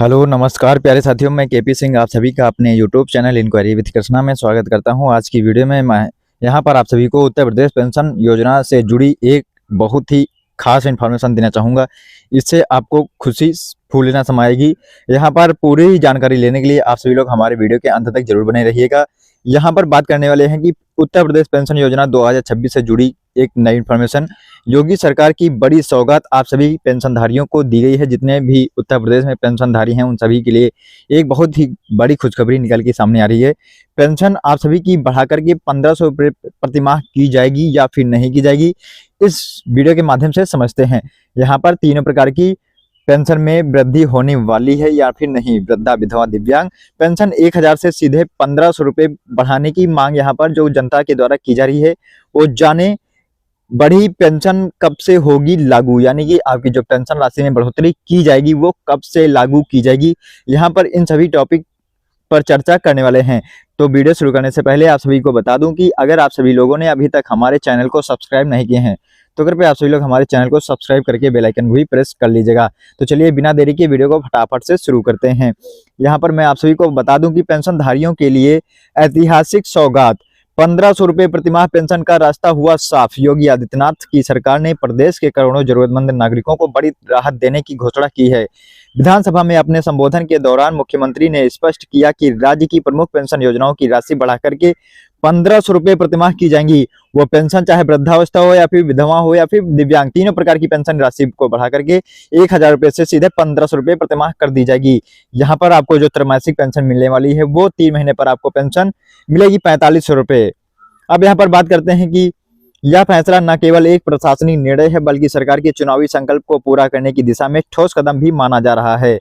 Hello नमस्कार प्यारे साथियों, मैं केपी सिंह आप सभी का अपने YouTube channel Inquiry with Krishna में स्वागत करता हूं। आज की वीडियो में मैं यहां पर आप सभी को उत्तर प्रदेश पेंशन योजना से जुड़ी एक बहुत ही खास इन्फॉर्मेशन देना चाहूँगा। इससे आपको खुशी फूलना समाएगी। यहां पर पूरी जानकारी लेने के लिए आप सभी लोग हमारे वीडियो के अंत तक जरूर बने रहिएगा। यहाँ पर बात करने वाले हैं कि उत्तर प्रदेश पेंशन योजना 2026 से जुड़ी एक नई इन्फॉर्मेशन। योगी सरकार की बड़ी सौगात आप सभी पेंशनधारियों को दी गई है। जितने भी उत्तर प्रदेश में पेंशनधारी हैं उन सभी के लिए एक बहुत ही बड़ी खुशखबरी निकल के सामने आ रही है। पेंशन आप सभी की बढ़ा करके 1500 रुपये प्रतिमाह की जाएगी या फिर नहीं की जाएगी, इस वीडियो के माध्यम से समझते हैं। यहाँ पर तीनों प्रकार की पेंशन में वृद्धि होने वाली है या फिर नहीं। वृद्धा, विधवा, दिव्यांग पेंशन 1000 से सीधे 1500 रुपये बढ़ाने की मांग यहाँ पर जो जनता के द्वारा की जा रही है, वो जाने बढ़ी पेंशन कब से होगी लागू, यानी कि आपकी जो पेंशन राशि में बढ़ोतरी की जाएगी वो कब से लागू की जाएगी। यहाँ पर इन सभी टॉपिक पर चर्चा करने वाले हैं। तो वीडियो शुरू करने से पहले आप सभी को बता दूं कि अगर आप सभी लोगों ने अभी तक हमारे चैनल को सब्सक्राइब नहीं किए हैं तो कृपया आप सभी लोग हमारे चैनल को सब्सक्राइब करके बेल आइकन भी प्रेस कर लीजिएगा। तो चलिए बिना देरी के वीडियो को फटाफट से शुरू करते हैं। यहाँ पर मैं आप सभी को बता दूं कि पेंशनधारियों के लिए ऐतिहासिक सौगात, 1500 रुपये प्रतिमाह पेंशन का रास्ता हुआ साफ। योगी आदित्यनाथ की सरकार ने प्रदेश के करोड़ों जरूरतमंद नागरिकों को बड़ी राहत देने की घोषणा की है। विधानसभा में अपने संबोधन के दौरान मुख्यमंत्री ने स्पष्ट किया कि राज्य की प्रमुख पेंशन योजनाओं की राशि बढ़ाकर के 1500 रुपये प्रतिमाह की जाएंगी। वो पेंशन चाहे वृद्धावस्था हो या फिर विधवा हो या फिर दिव्यांग, तीनों प्रकार की पेंशन राशि को बढ़ा करके 1000 रुपये से सीधे 1500 रुपये प्रतिमाह कर दी जाएगी। यहाँ पर आपको जो त्रैमासिक पेंशन मिलने वाली है वो 3 महीने पर आपको पेंशन मिलेगी 4500 रुपये। अब यहाँ पर बात करते हैं कि यह फैसला न केवल एक प्रशासनिक निर्णय है बल्कि सरकार के चुनावी संकल्प को पूरा करने की दिशा में ठोस कदम भी माना जा रहा है।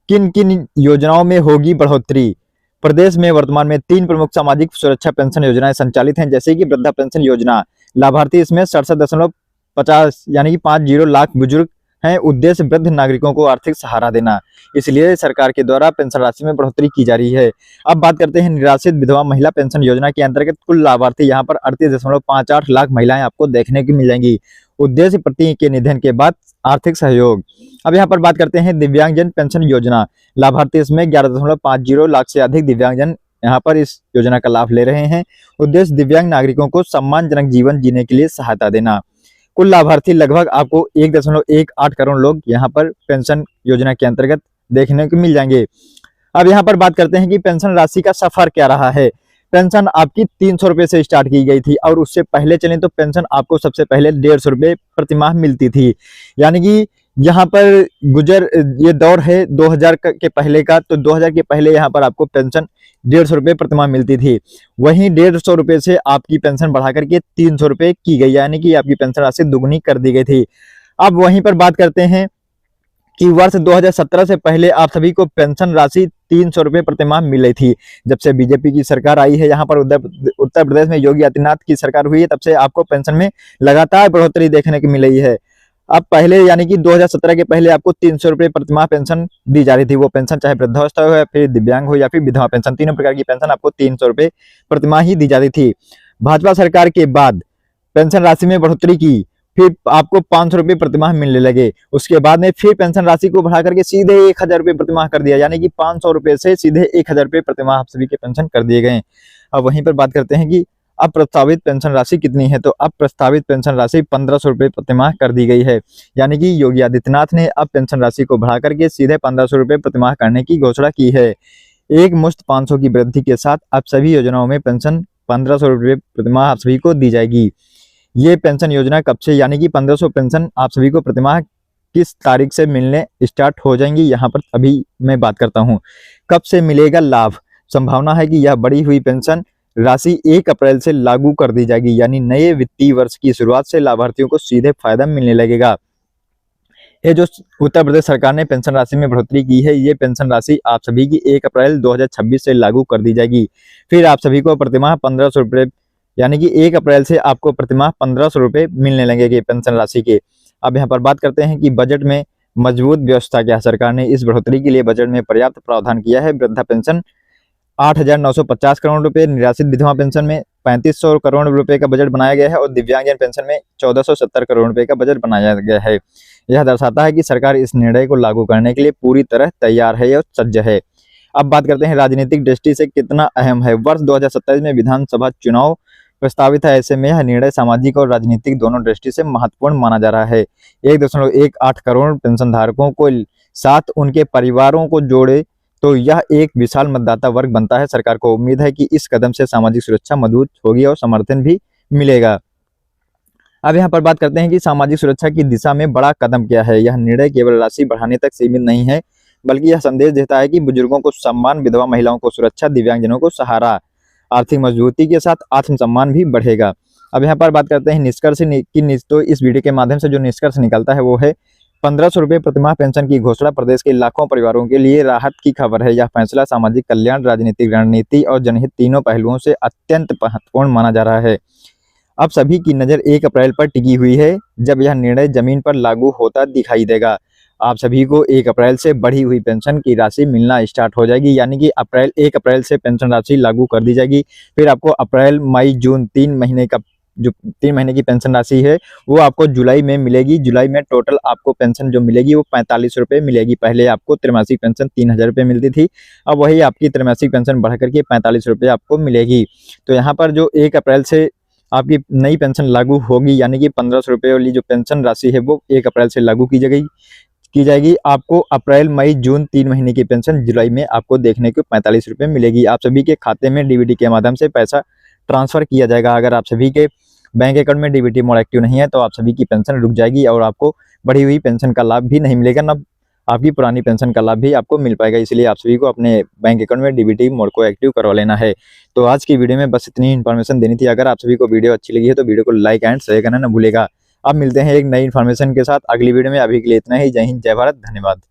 किन किन योजनाओं में होगी बढ़ोतरी? प्रदेश में वर्तमान में 3 प्रमुख सामाजिक सुरक्षा पेंशन योजनाएं संचालित हैं, जैसे कि वृद्धा पेंशन योजना। लाभार्थी इसमें 67.50 यानी कि 50 लाख बुजुर्ग हैं। उद्देश्य वृद्ध नागरिकों को आर्थिक सहारा देना, इसलिए सरकार के द्वारा पेंशन राशि में बढ़ोतरी की जा रही है। अब बात करते हैं निराश्रित विधवा महिला पेंशन योजना के अंतर्गत कुल लाभार्थी यहाँ पर 38.58 लाख महिलाएं आपको देखने को मिल जाएंगी। उद्देश्य पति के निधन के बाद आर्थिक सहयोग। अब यहाँ पर बात करते हैं दिव्यांगजन पेंशन योजना। लाभार्थी इसमें 11.50 लाख से अधिक दिव्यांगजन यहाँ पर इस योजना का लाभ ले रहे हैं। उद्देश्य दिव्यांग नागरिकों को सम्मानजनक जीवन जीने के लिए सहायता देना। कुल लाभार्थी लगभग आपको 1.18 करोड़ लोग यहाँ पर पेंशन योजना के अंतर्गत देखने को मिल जाएंगे। अब यहाँ पर बात करते हैं कि पेंशन राशि का सफर क्या रहा है। पेंशन आपकी 300 रुपये से स्टार्ट की गई थी और उससे पहले चलें तो पेंशन आपको सबसे पहले 150 रुपये प्रतिमाह मिलती थी। यानी कि यहाँ पर ये दौर है 2000 के पहले का, तो 2000 के पहले यहाँ पर आपको पेंशन 150 रुपये प्रतिमाह मिलती थी। वहीं 150 रुपये से आपकी पेंशन बढ़ा करके 300 रुपये की गई, यानी कि आपकी पेंशन राशि दुगनी कर दी गई थी। अब वहीं पर बात करते हैं कि वर्ष 2017 से पहले आप सभी को पेंशन राशि 300 रुपये प्रतिमाह मिल रही थी। जब से बीजेपी की सरकार आई है, यहाँ पर उत्तर प्रदेश में योगी आदित्यनाथ की सरकार हुई है, तब से आपको पेंशन में लगातार बढ़ोतरी देखने को मिल रही है। अब पहले यानी कि 2017 के पहले आपको 300 रुपये प्रतिमाह पेंशन दी जा रही थी। वो पेंशन चाहे वृद्धावस्था हो या फिर दिव्यांग हो या फिर विधवा पेंशन, तीनों प्रकार की पेंशन आपको 300 रुपये प्रतिमाह ही दी जा रही थी। भाजपा सरकार के बाद पेंशन राशि में बढ़ोतरी की, फिर आपको 500 रुपये प्रतिमाह मिलने लगे। उसके बाद में फिर पेंशन राशि को बढ़ा करके सीधे 1000 रुपये प्रतिमाह कर दिया, यानी कि 500 रुपये से सीधे 1000 रुपये प्रतिमाह आप सभी के पेंशन कर दिए गए। अब वहीं पर बात करते हैं कि अब प्रस्तावित पेंशन राशि कितनी है, तो अब प्रस्तावित पेंशन राशि 1500 रुपये प्रतिमाह कर दी गई है। यानी कि योगी आदित्यनाथ ने अब पेंशन राशि को बढ़ा करके सीधे 1500 रुपये प्रतिमाह करने की घोषणा की है। एक मुश्त 500 की वृद्धि के साथ अब सभी योजनाओं में पेंशन 1500 रुपये प्रतिमाह आप सभी को दी जाएगी। ये पेंशन योजना कब से, यानी कि 1500 पेंशन आप सभी को प्रतिमाह किस तारीख से मिलने स्टार्ट हो जाएंगी, यहाँ पर अभी मैं बात करता हूँ। कब से मिलेगा लाभ? संभावना है कि यह बढ़ी हुई पेंशन राशि 1 अप्रैल से लागू कर दी जाएगी, यानी नए वित्तीय वर्ष की शुरुआत से लाभार्थियों को सीधे फायदा मिलने लगेगा। ये जो उत्तर प्रदेश सरकार ने पेंशन राशि में बढ़ोतरी की है, ये पेंशन राशि आप सभी की 1 अप्रैल 2026 से लागू कर दी जाएगी। फिर आप सभी को प्रतिमाह 1500 रुपये, यानी कि 1 अप्रैल से आपको प्रतिमाह 1500 रुपये मिलने लगेंगे पेंशन राशि के। अब यहाँ पर बात करते हैं कि बजट में मजबूत व्यवस्था क्या। सरकार ने इस बढ़ोतरी के लिए बजट में पर्याप्त प्रावधान किया है। वृद्धा पेंशन 8950 करोड़ रुपए, निराश्रित विधवा पेंशन में 3500 करोड़ रुपए का बजट बनाया गया है और दिव्यांगजन पेंशन में 1470 करोड़ रुपए का बजट बनाया गया है। यह दर्शाता है कि सरकार इस निर्णय को लागू करने के लिए पूरी तरह तैयार है और सज्ज है। अब बात करते हैं राजनीतिक दृष्टि से कितना अहम है। वर्ष 2027 में विधानसभा चुनाव प्रस्तावित है, ऐसे में यह निर्णय सामाजिक और राजनीतिक दोनों दृष्टि से महत्वपूर्ण माना जा रहा है। 1.18 करोड़ पेंशन धारकों को साथ उनके परिवारों को जोड़े तो यह एक विशाल मतदाता वर्ग बनता है। सरकार को उम्मीद है कि इस कदम से सामाजिक सुरक्षा मजबूत होगी और समर्थन भी मिलेगा। अब यहाँ पर बात करते हैं कि सामाजिक सुरक्षा की दिशा में बड़ा कदम क्या है। यह निर्णय केवल राशि बढ़ाने तक सीमित नहीं है, बल्कि यह संदेश देता है कि बुजुर्गों को सम्मान, विधवा महिलाओं को सुरक्षा, दिव्यांगजनों को सहारा, आर्थिक मजबूती के साथ आत्मसम्मान भी बढ़ेगा। अब यहाँ पर बात करते हैं निष्कर्ष की। तो इस वीडियो के माध्यम से जो निष्कर्ष निकलता है वो है 1500 रुपये प्रतिमाह पेंशन की घोषणा प्रदेश के लाखों परिवारों के लिए राहत की खबर है। यह फैसला सामाजिक कल्याण, राजनीतिक रणनीति और जनहित तीनों पहलुओं से अत्यंत महत्वपूर्ण माना जा रहा है। अब सभी की नज़र 1 अप्रैल पर टिकी हुई है, जब यह निर्णय जमीन पर लागू होता दिखाई देगा। आप सभी को 1 अप्रैल से बढ़ी हुई पेंशन की राशि मिलना स्टार्ट हो जाएगी, यानी कि 1 अप्रैल से पेंशन राशि लागू कर दी जाएगी। फिर आपको अप्रैल, मई, जून 3 महीने का जो 3 महीने की पेंशन राशि है वो आपको जुलाई में मिलेगी। जुलाई में टोटल आपको पेंशन जो मिलेगी वो 45 रुपये मिलेगी। पहले आपको त्रैमासिक पेंशन 3000 रुपये मिलती थी, अब वही आपकी त्रैमासिक पेंशन बढ़ करके 45 रुपये आपको मिलेगी। तो यहाँ पर जो 1 अप्रैल से आपकी नई पेंशन लागू होगी, यानी कि 1500 रुपये वाली जो पेंशन राशि है वो 1 अप्रैल से लागू की जाएगी। आपको अप्रैल, मई, जून 3 महीने की पेंशन जुलाई में आपको देखने को 45 रुपये मिलेगी। आप सभी के खाते में डीबीटी के माध्यम से पैसा ट्रांसफर किया जाएगा। अगर आप सभी के बैंक अकाउंट में डीबीटी मोड एक्टिव नहीं है तो आप सभी की पेंशन रुक जाएगी और आपको बढ़ी हुई पेंशन का लाभ भी नहीं मिलेगा, ना आपकी पुरानी पेंशन का लाभ भी आपको मिल पाएगा। इसलिए आप सभी को अपने बैंक अकाउंट में डीबीटी मोड को एक्टिव करवा लेना है। तो आज की वीडियो में बस इतनी इन्फॉर्मेशन देनी थी। अगर आप सभी को वीडियो अच्छी लगी है तो वीडियो को लाइक एंड शेयर करना ना भूलेगा। अब मिलते हैं एक नई इन्फॉर्मेशन के साथ अगली वीडियो में। अभी के लिए इतना ही। जय हिंद, जय भारत, धन्यवाद।